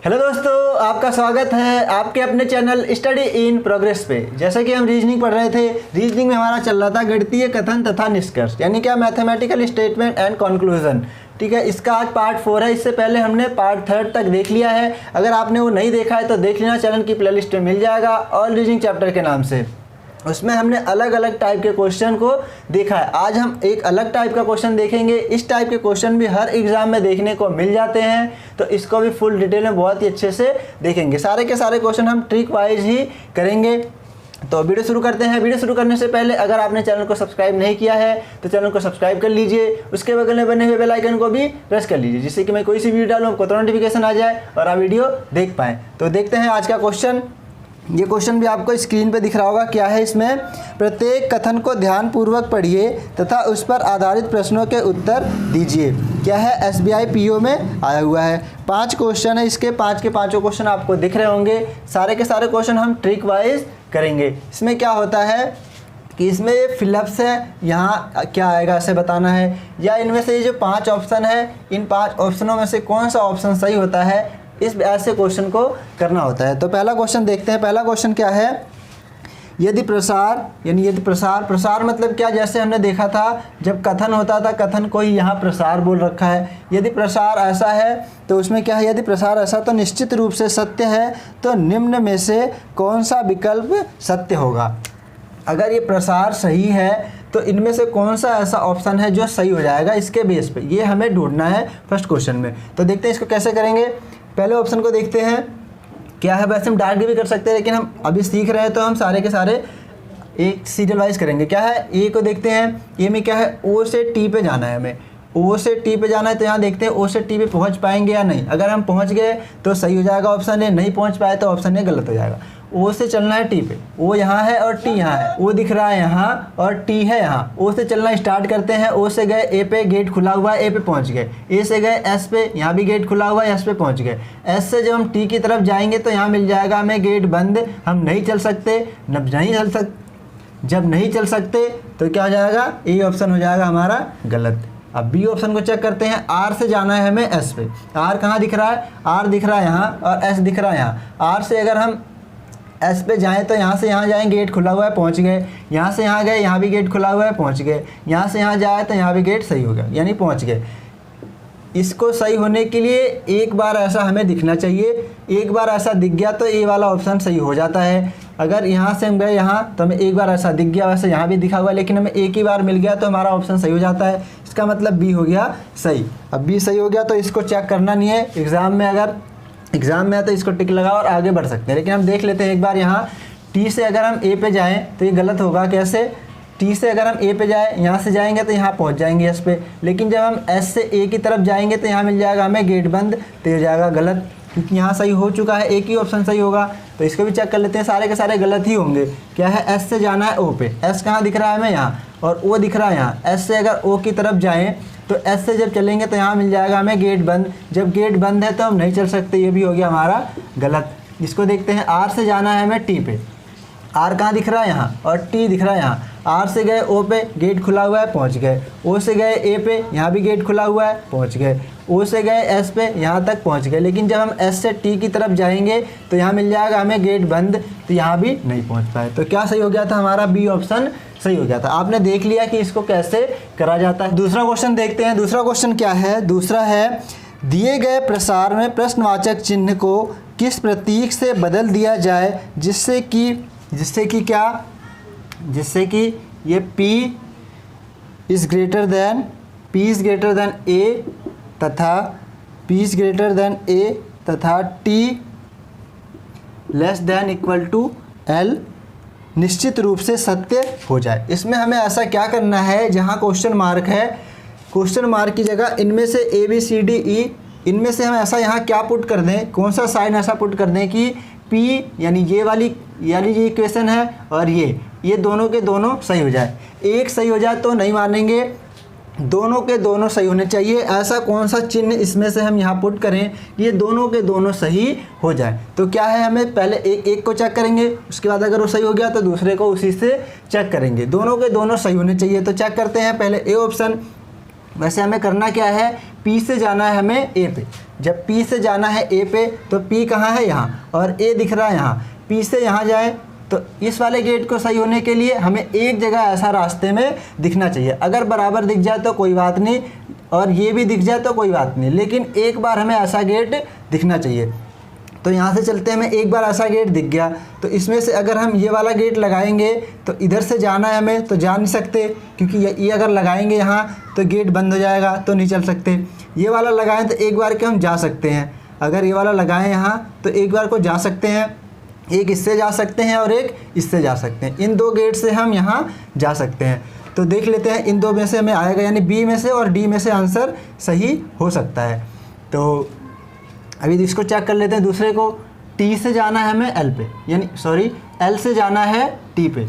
Hello दोस्तों, आपका स्वागत है आपके अपने चैनल स्टडी इन प्रोग्रेस पे। जैसा कि हम रीजनिंग पढ़ रहे थे, रीजनिंग में हमारा चल रहा था गणितीय कथन तथा निष्कर्ष, यानी क्या मैथमेटिकल स्टेटमेंट एंड कंक्लूजन। ठीक है, इसका आज पार्ट 4 है। इससे पहले हमने पार्ट 3 तक देख लिया है। अगर आपने वो नहीं देखा है तो देख लेना, चैनल की प्लेलिस्ट में मिल जाएगा ऑल रीजनिंग चैप्टर के नाम से। उसमें हमने अलग अलग टाइप के क्वेश्चन को देखा है। आज हम एक अलग टाइप का क्वेश्चन देखेंगे। इस टाइप के क्वेश्चन भी हर एग्जाम में देखने को मिल जाते हैं, तो इसको भी फुल डिटेल में बहुत ही अच्छे से देखेंगे। सारे के सारे क्वेश्चन हम ट्रिक वाइज ही करेंगे। तो वीडियो शुरू करते हैं। वीडियो शुरू करने से पहले अगर आपने चैनल को सब्सक्राइब नहीं किया है तो चैनल को सब्सक्राइब कर लीजिए। उसके बगल में बने हुए बेल आइकन को भी प्रेस कर लीजिए, जिससे कि मैं कोई सी वीडियो डालूँ आपको तो नोटिफिकेशन आ जाए और आप वीडियो देख पाएँ। तो देखते हैं आज का क्वेश्चन। ये क्वेश्चन भी आपको स्क्रीन पे दिख रहा होगा। क्या है इसमें? प्रत्येक कथन को ध्यानपूर्वक पढ़िए तथा उस पर आधारित प्रश्नों के उत्तर दीजिए। क्या है? SBI PO में आया हुआ है। 5 क्वेश्चन है इसके, 5 के 5 क्वेश्चन आपको दिख रहे होंगे। सारे के सारे क्वेश्चन हम ट्रिक वाइज करेंगे। इसमें क्या होता है कि इसमें ये फिलअप्स है, यहाँ क्या आएगा इसे बताना है, या इनमें से ये जो 5 ऑप्शन है, इन 5 ऑप्शनों में से कौन सा ऑप्शन सही होता है, इस ऐसे क्वेश्चन को करना होता है। तो पहला क्वेश्चन देखते हैं। पहला क्वेश्चन क्या है? यदि प्रसार, यानी यदि प्रसार मतलब क्या? जैसे हमने देखा था जब कथन होता था, कथन को ही यहाँ प्रसार बोल रखा है। यदि प्रसार ऐसा है तो उसमें क्या है? यदि प्रसार ऐसा तो निश्चित रूप से सत्य है, तो निम्न में से कौन सा विकल्प सत्य होगा? अगर ये प्रसार सही है तो इनमें से कौन सा ऐसा ऑप्शन है जो सही हो जाएगा, इसके बेस पे ये हमें ढूंढना है फर्स्ट क्वेश्चन में। तो देखते हैं इसको कैसे करेंगे। पहले ऑप्शन को देखते हैं क्या है। वैसे हम डायरेक्ट भी कर सकते हैं, लेकिन हम अभी सीख रहे हैं तो हम सारे के सारे एक सीरियल वाइज करेंगे। क्या है? ए को देखते हैं। ए में क्या है? ओ से टी पे जाना है हमें। ओ से टी पे जाना है, तो यहाँ देखते हैं ओ से टी पे पहुँच पाएंगे या नहीं। अगर हम पहुँच गए तो सही हो जाएगा ऑप्शन ए, नहीं पहुँच पाए तो ऑप्शन ए गलत हो जाएगा। ओ से चलना है टी पे, ओ यहाँ है और टी यहाँ है, ओ दिख रहा है यहाँ और टी है यहाँ। ओ से चलना स्टार्ट करते हैं। ओ से गए ए पे, गेट खुला हुआ है, ए पे पहुँच गए। ए से गए एस पे, यहाँ भी गेट खुला हुआ है, एस पे पहुँच गए। एस से जब हम टी की तरफ जाएंगे तो यहाँ मिल जाएगा हमें गेट बंद, हम नहीं चल सकते। जब नहीं चल सकते तो क्या हो जाएगा? ए ऑप्शन हो जाएगा हमारा गलत। अब बी ऑप्शन को चेक करते हैं। आर से जाना है हमें एस पे। आर कहाँ दिख रहा है? आर दिख रहा है यहाँ और एस दिख रहा है यहाँ। आर से अगर हम एस पे जाएँ तो यहाँ से यहाँ जाएँ, गेट खुला हुआ है, पहुँच गए। यहाँ से यहाँ गए, यहाँ भी गेट खुला हुआ है, पहुँच गए। यहाँ से यहाँ जाए तो यहाँ भी गेट सही हो गया, यानी पहुँच गए। इसको सही होने के लिए एक बार ऐसा हमें दिखना चाहिए। एक बार ऐसा दिख गया तो ए वाला ऑप्शन सही हो जाता है। अगर यहाँ से हम गए यहाँ तो हमें एक बार ऐसा दिख गया, वैसे यहाँ भी दिखा हुआ, लेकिन हमें एक ही बार मिल गया तो हमारा ऑप्शन सही हो जाता है। इसका मतलब बी हो गया सही। अब बी सही हो गया तो इसको चेक करना नहीं है। एग्ज़ाम में अगर एग्ज़ाम में है तो इसको टिक लगाओ और आगे बढ़ सकते हैं। लेकिन हम देख लेते हैं एक बार। यहाँ टी से अगर हम ए पे जाएँ तो ये गलत होगा। कैसे? टी से अगर हम ए पे जाए, यहाँ से जाएंगे तो यहाँ पहुँच जाएंगे एस पे, लेकिन जब हम एस से ए की तरफ जाएंगे तो यहाँ मिल जाएगा हमें गेट बंद, तो ये हो जाएगा गलत, क्योंकि यहाँ सही हो चुका है। एक ही ऑप्शन सही होगा। तो इसको भी चेक कर लेते हैं। सारे के सारे गलत ही होंगे। क्या है? एस से जाना है ओ पे। एस कहाँ दिख रहा है हमें? यहाँ, और ओ दिख रहा है यहाँ। एस से अगर ओ की तरफ जाएँ तो एस से जब चलेंगे तो यहाँ मिल जाएगा हमें गेट बंद। जब गेट बंद है तो हम नहीं चल सकते, ये भी हो गया हमारा गलत। इसको देखते हैं। आर से जाना है हमें टी पे। आर कहाँ दिख रहा है? यहाँ, और टी दिख रहा है यहाँ। आर से गए ओ पे, गेट खुला हुआ है, पहुँच गए। ओ से गए ए पे, यहाँ भी गेट खुला हुआ है, पहुँच गए। ओ से गए एस पे, यहाँ तक पहुँच गए। लेकिन जब हम एस से टी की तरफ जाएंगे तो यहाँ मिल जाएगा हमें गेट बंद, तो यहाँ भी नहीं पहुँच पाए। तो क्या सही हो गया था? हमारा बी ऑप्शन सही हो गया था। आपने देख लिया कि इसको कैसे करा जाता है। दूसरा क्वेश्चन देखते हैं। दूसरा क्वेश्चन क्या है? दूसरा है, दिए गए प्रसार में प्रश्नवाचक चिन्ह को किस प्रतीक से बदल दिया जाए जिससे कि ये P is greater than A तथा P is greater than A तथा T less than equal to L निश्चित रूप से सत्य हो जाए। इसमें हमें ऐसा क्या करना है? जहाँ क्वेश्चन मार्क है, क्वेश्चन मार्क की जगह इनमें से A B C D E, इनमें से हम ऐसा यहाँ क्या पुट कर दें, कौन सा साइन ऐसा पुट कर दें कि P यानी ये वाली, यानी ये इक्वेशन है और ये दोनों के दोनों सही हो जाए। एक सही हो जाए तो नहीं मानेंगे, दोनों के दोनों सही होने चाहिए। ऐसा कौन सा चिन्ह इसमें से हम यहाँ पुट करें ये दोनों के दोनों सही हो जाए। तो क्या है? हमें पहले एक को चेक करेंगे, उसके बाद अगर वो सही हो गया तो दूसरे को उसी से चेक करेंगे। दोनों के दोनों सही होने चाहिए। तो चेक करते हैं पहले ए ऑप्शन। वैसे हमें करना क्या है? पी से जाना है हमें ए पे। जब P से जाना है A पे तो P कहाँ है, यहाँ, और A दिख रहा है यहाँ, P से यहाँ जाए तो इस वाले गेट को सही होने के लिए हमें एक जगह ऐसा रास्ते में दिखना चाहिए। अगर बराबर दिख जाए तो कोई बात नहीं, और ये भी दिख जाए तो कोई बात नहीं, लेकिन एक बार हमें ऐसा गेट दिखना चाहिए। तो यहाँ से चलते हैं, हमें एक बार ऐसा गेट दिख गया, तो इसमें से अगर हम ये वाला गेट लगाएंगे तो इधर से जाना है हमें तो जा नहीं सकते, क्योंकि ये अगर लगाएंगे यहाँ तो गेट बंद हो जाएगा, तो नहीं चल सकते। ये वाला लगाएं तो एक बार के हम जा सकते हैं, अगर ये वाला लगाएं यहाँ तो एक बार को जा सकते हैं, एक इससे जा सकते हैं और एक इससे जा सकते हैं। इन दो गेट से हम यहाँ जा सकते हैं। तो देख लेते हैं इन दो में से हमें आएगा, यानी बी में से और डी में से आंसर सही हो सकता है। तो अभी इसको चेक कर लेते हैं। दूसरे को टी से जाना है हमें एल पे, यानी सॉरी एल से जाना है टी पे।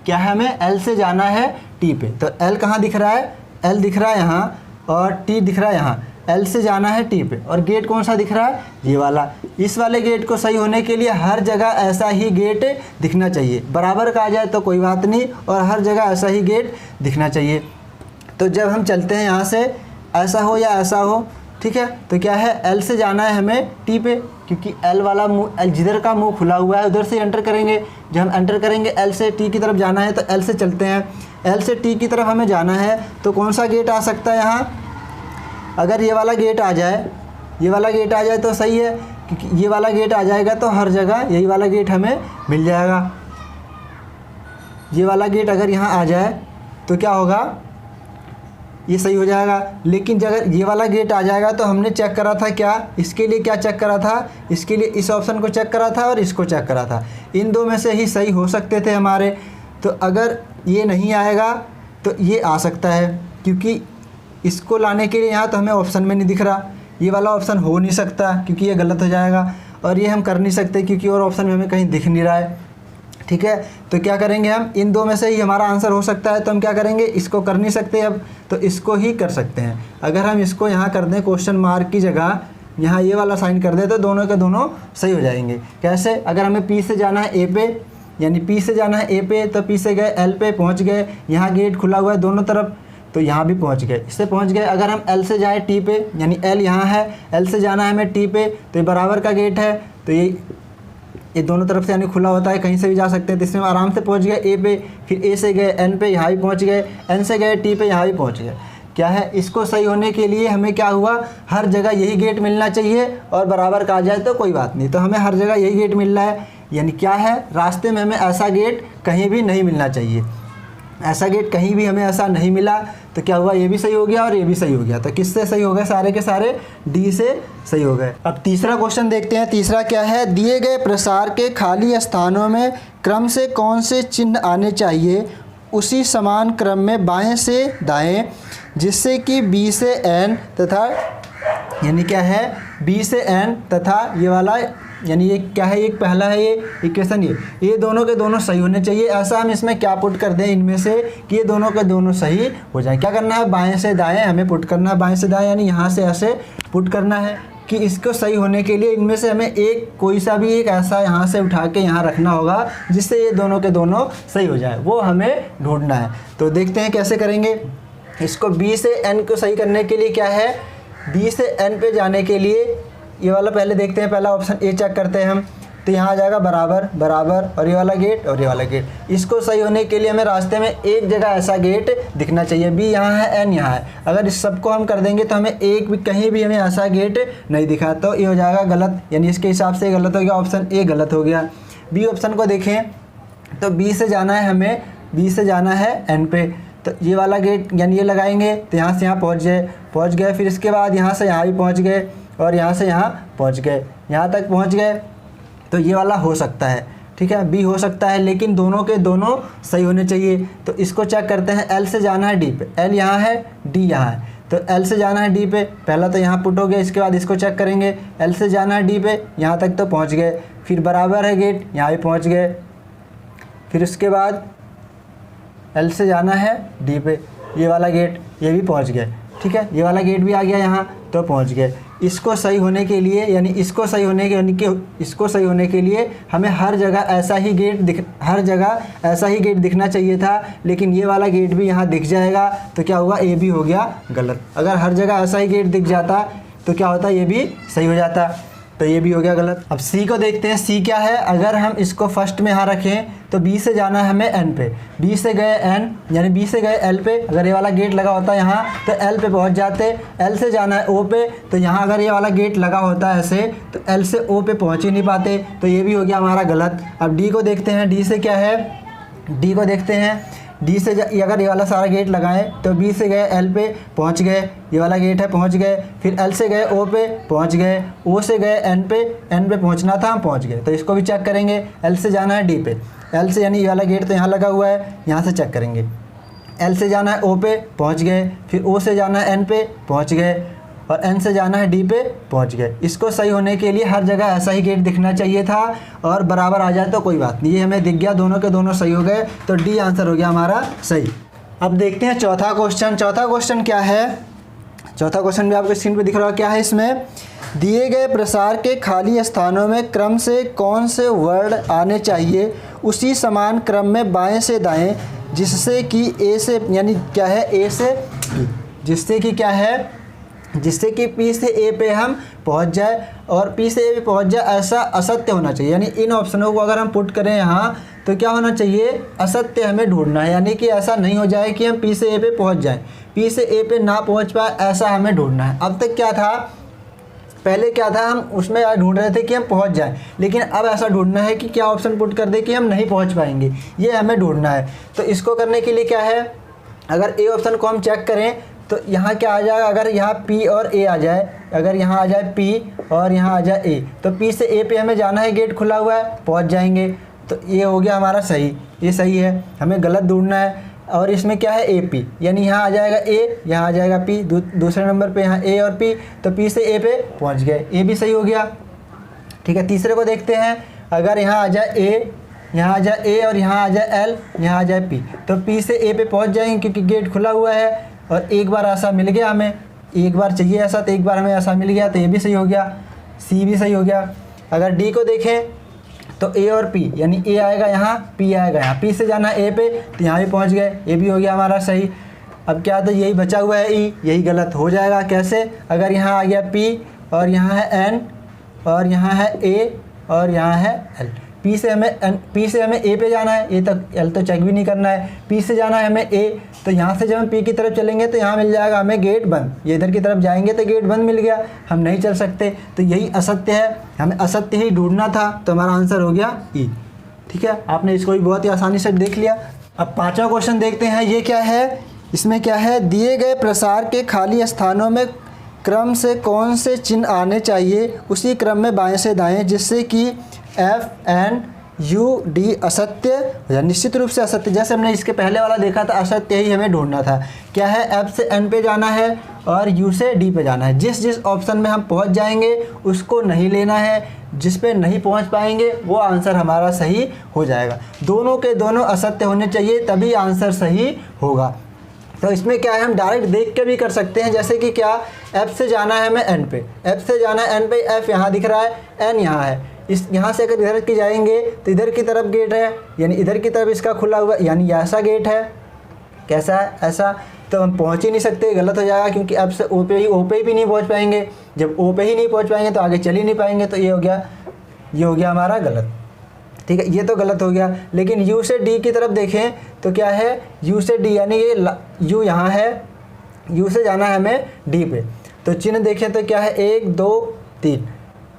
क्या है, हमें एल से जाना है टी पे। तो एल कहाँ दिख रहा है, एल दिख रहा है यहाँ, और टी दिख रहा है यहाँ। एल से जाना है टी पे, और गेट कौन सा दिख रहा है, ये वाला। इस वाले गेट को सही होने के लिए हर जगह ऐसा ही गेट दिखना चाहिए। बराबर का आ जाए तो कोई बात नहीं, और हर जगह ऐसा ही गेट दिखना चाहिए। तो जब हम चलते हैं यहाँ से, ऐसा हो या ऐसा हो, ठीक है, तो क्या है, एल से जाना है हमें टी पे, क्योंकि एल वाला मुँह, जिधर का मुंह खुला हुआ है उधर से एंटर करेंगे। जब हम एंटर करेंगे एल से टी की तरफ जाना है, तो एल से चलते हैं। एल से टी की तरफ हमें जाना है, तो कौन सा गेट आ सकता है यहाँ, अगर ये वाला गेट आ जाए, ये वाला गेट आ जाए तो सही है, क्योंकि ये वाला गेट आ जाएगा तो हर जगह यही वाला गेट हमें मिल जाएगा। ये वाला गेट अगर यहाँ आ जाए तो क्या होगा, ये सही हो जाएगा। लेकिन अगर ये वाला गेट आ जाएगा तो हमने चेक करा था क्या, इसके लिए क्या चेक करा था, इसके लिए इस ऑप्शन को चेक करा था और इसको चेक करा था। इन दो में से ही सही हो सकते थे हमारे। तो अगर ये नहीं आएगा तो ये आ सकता है, क्योंकि इसको लाने के लिए यहाँ तो हमें ऑप्शन में नहीं दिख रहा, ये वाला ऑप्शन हो नहीं सकता क्योंकि ये गलत हो जाएगा, और ये हम कर नहीं सकते क्योंकि और ऑप्शन में हमें कहीं दिख नहीं रहा है। ठीक है, तो क्या करेंगे हम, इन दो में से ही हमारा आंसर हो सकता है, तो हम क्या करेंगे, इसको कर नहीं सकते अब, तो इसको ही कर सकते हैं। अगर हम इसको यहाँ कर दें, क्वेश्चन मार्क की जगह यहाँ ये वाला साइन कर दें, तो दोनों के दोनों सही हो जाएंगे। कैसे, अगर हमें पी से जाना है ए पे, यानी पी से जाना है ए पे, तो पी से गए एल पे, पहुँच गए, यहाँ गेट खुला हुआ है दोनों तरफ, तो यहाँ भी पहुँच गए, इससे पहुँच गए। अगर हम एल से जाएँ टी पे, यानी एल यहाँ है, एल से जाना है हमें टी पे, तो ये बराबर का गेट है, तो ये दोनों तरफ से यानी खुला होता है, कहीं से भी जा सकते हैं। तो इसमें आराम से पहुँच गए ए पे, फिर ए से गए एन पे, यहाँ भी पहुँच गए, एन से गए टी पे, यहाँ भी पहुँच गए। क्या है, इसको सही होने के लिए हमें क्या हुआ, हर जगह यही गेट मिलना चाहिए, और बराबर का आ जाए तो कोई बात नहीं। तो हमें हर जगह यही गेट मिल रहा है, यानी क्या है, रास्ते में हमें ऐसा गेट कहीं भी नहीं मिलना चाहिए। ऐसा गेट कहीं भी हमें ऐसा नहीं मिला, तो क्या हुआ, ये भी सही हो गया और ये भी सही हो गया। तो किससे सही हो गए, सारे के सारे डी से सही हो गए। अब तीसरा क्वेश्चन देखते हैं। तीसरा क्या है, दिए गए प्रसार के खाली स्थानों में क्रम से कौन से चिन्ह आने चाहिए, उसी समान क्रम में बाएं से दाएं, जिससे कि बी से एन तथा, यानी क्या है, बी से एन तथा ये वाला, यानी ये क्या है, एक पहला है ये इक्वेशन, ये दोनों के दोनों सही होने चाहिए। ऐसा हम इसमें क्या पुट कर दें इनमें से कि ये दोनों के दोनों सही हो जाए। क्या करना है, बाएं से दाएं हमें पुट करना है, बाएं से दाएं यानी यहाँ से ऐसे पुट करना है कि इसको सही होने के लिए इनमें से हमें एक कोई सा भी एक ऐसा यहाँ से उठा के यहाँ रखना होगा, जिससे ये दोनों के दोनों सही हो जाए, वो हमें ढूंढना है। तो देखते हैं कैसे करेंगे इसको। बी से एन को सही करने के लिए क्या है, बी से एन पे जाने के लिए ये वाला पहले देखते हैं, पहला ऑप्शन ए चेक करते हैं हम, तो यहाँ आ जाएगा बराबर बराबर, और ये वाला गेट और ये वाला गेट। इसको सही होने के लिए हमें रास्ते में एक जगह ऐसा गेट दिखना चाहिए, बी यहाँ है एन यहाँ है। अगर इस सबको हम कर देंगे तो हमें एक भी कहीं भी हमें ऐसा गेट नहीं दिखा, तो ये हो जाएगा गलत, यानी इसके हिसाब से गलत हो गया, ऑप्शन ए गलत हो गया। बी ऑप्शन को देखें तो बी से जाना है हमें, बी से जाना है एन पे, तो ये वाला गेट यानी ये लगाएंगे तो यहाँ से यहाँ पहुँच गए, फिर इसके बाद यहाँ से यहाँ भी पहुँच गए, और यहाँ से यहाँ पहुँच गए, यहाँ तक पहुँच गए। तो ये वाला हो सकता है, ठीक है, बी हो सकता है, लेकिन दोनों के दोनों सही होने चाहिए। तो इसको चेक करते हैं। एल से जाना है डी पे, एल यहाँ है, डी यहाँ है, तो एल से जाना है डी पे, पहला तो यहाँ पुट हो गया, इसके बाद इसको चेक करेंगे। एल से जाना है डी पे, यहाँ तक तो पहुँच गए, फिर बराबर है गेट, यहाँ भी पहुँच गए, फिर उसके बाद एल से जाना है डी पे, ये वाला गेट, ये भी पहुँच गए, ठीक है, ये वाला गेट भी आ गया यहाँ, तो पहुँच गए। इसको सही होने के लिए, यानी इसको सही होने के, यानी कि इसको सही होने के लिए हमें हर जगह ऐसा ही गेट दिखना चाहिए था, लेकिन ये वाला गेट भी यहाँ दिख जाएगा, तो क्या हुआ, ए भी हो गया गलत। अगर हर जगह ऐसा ही गेट दिख जाता, तो क्या होता, ये भी सही हो जाता, तो ये भी हो गया गलत। अब सी को देखते हैं, सी क्या है, अगर हम इसको फर्स्ट में यहाँ रखें तो बी से जाना है हमें एन पे, बी से गए एन यानी बी से गए एल पे, अगर ये वाला गेट लगा होता यहाँ तो एल पे पहुँच जाते, एल से जाना है ओ पे, तो यहाँ अगर ये वाला गेट लगा होता है ऐसे तो एल से ओ पे पहुँच ही नहीं पाते, तो ये भी हो गया हमारा गलत। अब डी को देखते हैं, डी से क्या है, डी को देखते हैं, डी से अगर ये वाला सारा गेट लगाएं तो बी से गए एल पे पहुंच गए, ये वाला गेट है पहुंच गए, फिर एल से गए ओ पे पहुंच गए, ओ से गए एन पे पहुंचना था हम पहुंच गए, तो इसको भी चेक करेंगे। एल से जाना है डी पे, एल से यानी ये वाला गेट तो यहाँ लगा हुआ है, यहाँ से चेक करेंगे। एल से जाना है ओ पे पहुँच गए, फिर ओ से जाना है एन पे पहुँच गए, और एन से जाना है डी पे पहुंच गए। इसको सही होने के लिए हर जगह ऐसा ही गेट दिखना चाहिए था, और बराबर आ जाए तो कोई बात नहीं, ये हमें दिख गया, दोनों के दोनों सही हो गए, तो डी आंसर हो गया हमारा सही। अब देखते हैं चौथा क्वेश्चन। चौथा क्वेश्चन क्या है, चौथा क्वेश्चन भी आपको स्क्रीन पे दिख रहा है, क्या है इसमें, दिए गए प्रसार के खाली स्थानों में क्रम से कौन से वर्ड आने चाहिए उसी समान क्रम में बाएँ से दाएँ, जिससे कि ए से यानी क्या है ए से बी, जिससे कि क्या है, जिससे कि पी से ए पे हम पहुंच जाए और पी से ए पे पहुंच जाए, ऐसा असत्य होना चाहिए। यानी इन ऑप्शनों को अगर हम पुट करें यहाँ तो क्या होना चाहिए, असत्य हमें ढूंढना है, यानी कि ऐसा नहीं हो जाए कि हम पी से ए पे पहुंच जाएं, पी से ए पे ना पहुंच पाए, ऐसा हमें ढूंढना है। अब तक क्या था, पहले क्या था, हम उसमें ढूंढ रहे थे कि हम पहुंच जाएं, लेकिन अब ऐसा ढूंढना है कि क्या ऑप्शन पुट कर दे कि हम नहीं पहुंच पाएंगे, ये हमें ढूंढना है। तो इसको करने के लिए क्या है, अगर ए ऑप्शन को हम चेक करें तो यहाँ क्या आ जाएगा, अगर यहाँ P और A आ जाए, अगर यहाँ आ जाए P और यहाँ आ जाए A, तो P से A पे हमें जाना है, गेट खुला हुआ है, पहुँच जाएंगे, तो ये हो गया हमारा सही, ये सही है, हमें गलत ढूंढना है। और इसमें क्या है AP, यानी यहाँ आ जाएगा A, यहाँ आ जाएगा P, दूसरे नंबर पे यहाँ A और P, तो P से A पे पहुँच गए, ये भी सही हो गया। ठीक है, तीसरे को देखते हैं, अगर यहाँ आ जाए A, यहाँ आ जाए A और यहाँ आ जाए L, यहाँ आ जाए P, तो P से A पे पहुँच जाएंगे क्योंकि गेट खुला हुआ है, और एक बार ऐसा मिल गया, हमें एक बार चाहिए ऐसा, तो एक बार हमें ऐसा मिल गया, तो ये भी सही हो गया, सी भी सही हो गया। अगर डी को देखें तो ए और पी, यानी ए आएगा यहाँ, पी आएगा यहाँ, पी से जाना है ए पे, तो यहाँ भी पहुँच गए, ये भी हो गया हमारा सही। अब क्या, तो यही बचा हुआ है ई, यही गलत हो जाएगा। कैसे, अगर यहाँ आ गया पी और यहाँ है एन और यहाँ है ए और यहाँ है एल, पी से हमें ए पे जाना है, ए तक, एल तो चेक भी नहीं करना है, पी से जाना है हमें ए, तो यहाँ से जब हम पी की तरफ चलेंगे तो यहाँ मिल जाएगा हमें गेट बंद, ये इधर की तरफ जाएंगे तो गेट बंद मिल गया, हम नहीं चल सकते, तो यही असत्य है, हमें असत्य ही ढूंढना था, तो हमारा आंसर हो गया ई। ठीक है, आपने इसको भी बहुत ही आसानी से देख लिया। अब पाँचवा क्वेश्चन देखते हैं, ये क्या है, इसमें क्या है, दिए गए प्रसार के खाली स्थानों में क्रम से कौन से चिन्ह आने चाहिए उसी क्रम में बाएँ से दाएँ, जिससे कि एफ एन यू डी असत्य, निश्चित रूप से असत्य, जैसे हमने इसके पहले वाला देखा था, असत्य ही हमें ढूंढना था। क्या है, एफ से एन पे जाना है और यू से डी पे जाना है, जिस जिस ऑप्शन में हम पहुंच जाएंगे उसको नहीं लेना है, जिस पे नहीं पहुंच पाएंगे वो आंसर हमारा सही हो जाएगा। दोनों के दोनों असत्य होने चाहिए, तभी आंसर सही होगा। तो इसमें क्या है, हम डायरेक्ट देख के भी कर सकते हैं, जैसे कि क्या, एफ से जाना है हमें एन पे, एफ से जाना है एन पे, एफ यहाँ दिख रहा है, एन यहाँ है, इस यहाँ से अगर इधर की जाएंगे तो इधर की तरफ गेट है, यानी इधर की तरफ इसका खुला हुआ, यानी ऐसा गेट है, कैसा है, ऐसा, तो हम पहुँच ही नहीं सकते, गलत हो जाएगा, क्योंकि अब से ओ पे ही भी नहीं पहुँच पाएंगे, जब ओ पे ही नहीं पहुँच पाएंगे तो आगे चल ही नहीं पाएंगे, तो ये हो गया हमारा गलत। ठीक है, ये तो गलत हो गया। लेकिन यू से डी की तरफ देखें तो क्या है, यू से डी, यानी ये यू यहाँ है, यू से जाना है हमें डी पे, तो चिन्ह देखें तो क्या है, 1 2 3,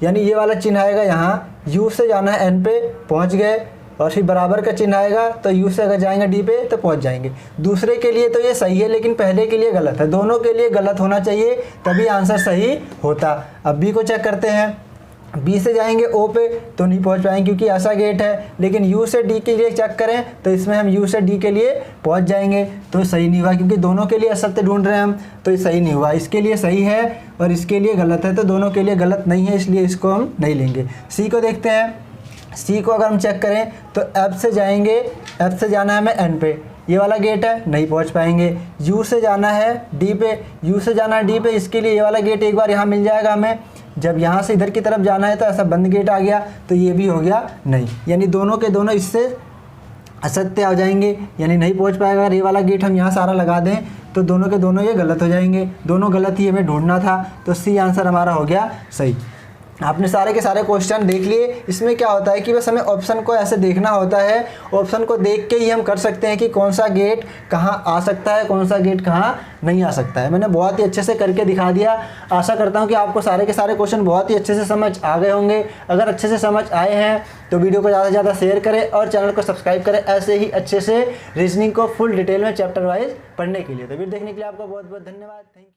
यानी ये वाला चिन्ह आएगा यहाँ, यू से जाना है एन पे, पहुँच गए, और फिर बराबर का चिन्ह आएगा, तो यू से अगर जाएंगे डी पे तो पहुँच जाएंगे। दूसरे के लिए तो ये सही है, लेकिन पहले के लिए गलत है, दोनों के लिए गलत होना चाहिए, तभी आंसर सही होता। अब बी को चेक करते हैं, बी से जाएंगे ओ पे तो नहीं पहुंच पाएंगे क्योंकि ऐसा गेट है, लेकिन यू से डी के लिए चेक करें तो इसमें हम यू से डी के लिए पहुंच जाएंगे, तो सही नहीं हुआ, क्योंकि दोनों के लिए असत्य ढूंढ रहे हैं हम, तो ये सही नहीं हुआ। इसके लिए सही है और इसके लिए गलत है, तो दोनों के लिए गलत नहीं है, इसलिए इसको हम नहीं लेंगे। सी को देखते हैं, सी को अगर हम चेक करें तो एफ से जाएंगे, एफ से जाना है हमें एन पे, ये वाला गेट है, नहीं पहुंच पाएंगे। यू से जाना है डी पे, यू से जाना है डी पे, इसके लिए ये वाला गेट एक बार यहाँ मिल जाएगा हमें, जब यहाँ से इधर की तरफ जाना है तो ऐसा बंद गेट आ गया, तो ये भी हो गया नहीं, यानी दोनों के दोनों इससे असत्य आ जाएंगे, यानी नहीं पहुंच पाएगा। अगर ये वाला गेट हम यहाँ सारा लगा दें तो दोनों के दोनों ये गलत हो जाएंगे, दोनों गलत ही हमें ढूंढना था, तो सी आंसर हमारा हो गया सही। आपने सारे के सारे क्वेश्चन देख लिए। इसमें क्या होता है कि बस हमें ऑप्शन को ऐसे देखना होता है, ऑप्शन को देख के ही हम कर सकते हैं कि कौन सा गेट कहाँ आ सकता है, कौन सा गेट कहाँ नहीं आ सकता है। मैंने बहुत ही अच्छे से करके दिखा दिया। आशा करता हूँ कि आपको सारे के सारे क्वेश्चन बहुत ही अच्छे से समझ आ गए होंगे। अगर अच्छे से समझ आए हैं तो वीडियो को ज़्यादा से ज़्यादा शेयर करें और चैनल को सब्सक्राइब करें ऐसे ही अच्छे से रीजनिंग को फुल डिटेल में चैप्टर वाइज पढ़ने के लिए। तो वीडियो देखने के लिए आपका बहुत बहुत धन्यवाद। Thank you.